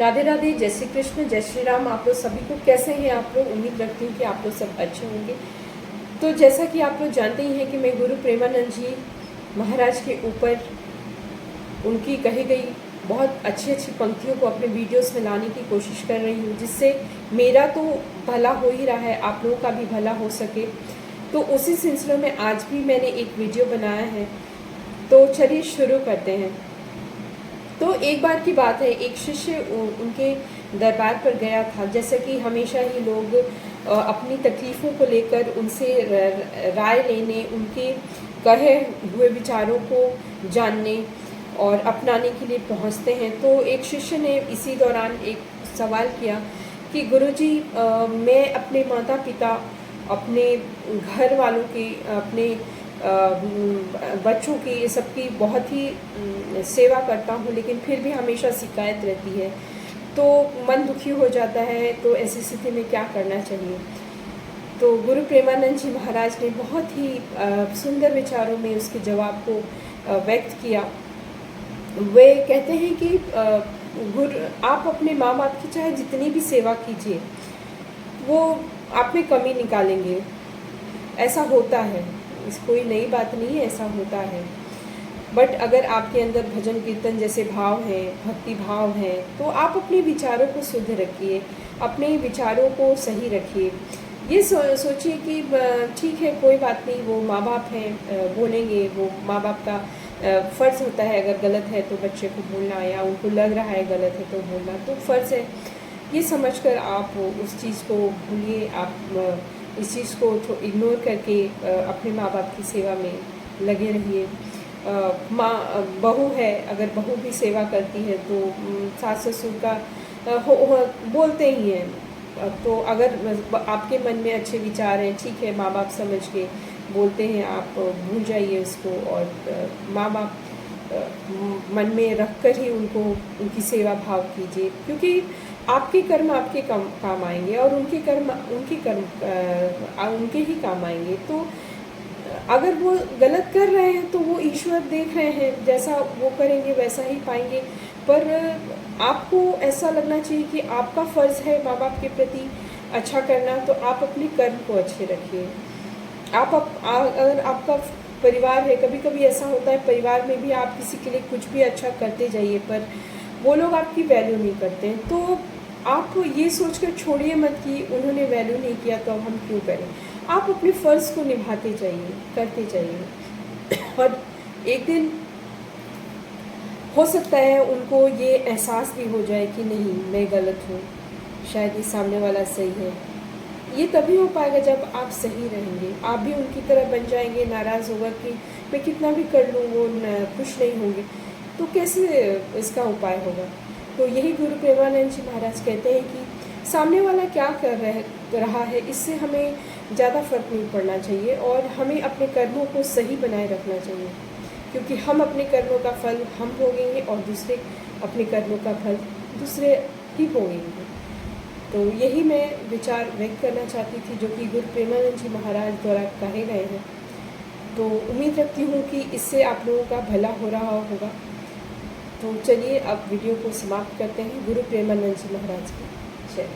राधे राधे, जय श्री कृष्ण, जय श्री राम। आप लोग सभी को कैसे हैं आप लोग? उम्मीद रखती हूँ कि आप लोग सब अच्छे होंगे। तो जैसा कि आप लोग जानते ही हैं कि मैं गुरु प्रेमानंद जी महाराज के ऊपर उनकी कही गई बहुत अच्छी अच्छी पंक्तियों को अपने वीडियोस में लाने की कोशिश कर रही हूँ, जिससे मेरा तो भला हो ही रहा है, आप लोगों का भी भला हो सके। तो उसी सिलसिले में आज भी मैंने एक वीडियो बनाया है, तो चलिए शुरू करते हैं। तो एक बार की बात है, एक शिष्य उनके दरबार पर गया था। जैसे कि हमेशा ही लोग अपनी तकलीफ़ों को लेकर उनसे राय लेने, उनके कहे हुए विचारों को जानने और अपनाने के लिए पहुंचते हैं। तो एक शिष्य ने इसी दौरान एक सवाल किया कि गुरुजी, मैं अपने माता पिता, अपने घर वालों की, अपने बच्चों की, सबकी बहुत ही सेवा करता हूँ, लेकिन फिर भी हमेशा शिकायत रहती है, तो मन दुखी हो जाता है। तो ऐसी स्थिति में क्या करना चाहिए? तो गुरु प्रेमानंद जी महाराज ने बहुत ही सुंदर विचारों में उसके जवाब को व्यक्त किया। वे कहते हैं कि आप अपने माँ बाप की चाहे जितनी भी सेवा कीजिए, वो आप में कमी निकालेंगे। ऐसा होता है, इस कोई नई बात नहीं है, ऐसा होता है। बट अगर आपके अंदर भजन कीर्तन जैसे भाव हैं, भक्ति भाव हैं, तो आप अपने विचारों को शुद्ध रखिए, अपने विचारों को सही रखिए। ये सोचिए कि ठीक है, कोई बात नहीं, वो माँ बाप हैं, बोलेंगे, वो माँ बाप का फ़र्ज़ होता है। अगर गलत है तो बच्चे को बोलना, या उनको लग रहा है गलत है तो बोलना, तो फ़र्ज़ है। ये समझकर आप उस चीज़ को भूलिए, आप इस चीज़ को इग्नोर करके अपने माँ बाप की सेवा में लगे रहिए। माँ बहू है, अगर बहू भी सेवा करती है तो सास ससुर का बोलते ही हैं। तो अगर आपके मन में अच्छे विचार हैं, ठीक है, माँ बाप समझ के बोलते हैं, आप भूल जाइए उसको, और माँ बाप मन में रख कर ही उनकी सेवा भाव कीजिए, क्योंकि आपके कर्म आपके काम आएंगे, और उनके कर्म उनके ही काम आएंगे। तो अगर वो गलत कर रहे हैं तो वो ईश्वर देख रहे हैं, जैसा वो करेंगे वैसा ही पाएंगे। पर आपको ऐसा लगना चाहिए कि आपका फ़र्ज़ है माँ बाप के प्रति अच्छा करना, तो आप अपने कर्म को अच्छे रखिए। अगर आपका परिवार है, कभी कभी ऐसा होता है परिवार में भी आप किसी के लिए कुछ भी अच्छा करते जाइए, पर वो लोग आपकी वैल्यू नहीं करते हैं, तो आप ये सोचकर छोड़िए मत कि उन्होंने वैल्यू नहीं किया तो अब हम क्यों करें। आप अपने फ़र्ज़ को निभाते जाइए, करते जाइए, और एक दिन हो सकता है उनको ये एहसास भी हो जाए कि नहीं, मैं गलत हूँ, शायद ये सामने वाला सही है। ये तभी हो पाएगा जब आप सही रहेंगे। आप भी उनकी तरह बन जाएंगे, नाराज़ होकर कि मैं कितना भी कर लूँ वो खुश नहीं होंगे, तो कैसे इसका उपाय होगा? तो यही गुरु प्रेमानंद जी महाराज कहते हैं कि सामने वाला क्या कर रहा है, इससे हमें ज़्यादा फर्क नहीं पड़ना चाहिए, और हमें अपने कर्मों को सही बनाए रखना चाहिए, क्योंकि हम अपने कर्मों का फल हम भोगेंगे, और दूसरे अपने कर्मों का फल दूसरे ही भोगेंगे। तो यही मैं विचार व्यक्त करना चाहती थी, जो कि गुरु प्रेमानंद जी महाराज द्वारा कहे गए हैं। तो उम्मीद रखती हूँ कि इससे आप लोगों का भला हो रहा होगा। तो चलिए अब वीडियो को समाप्त करते हैं। गुरु प्रेमानंद जी महाराज की जय।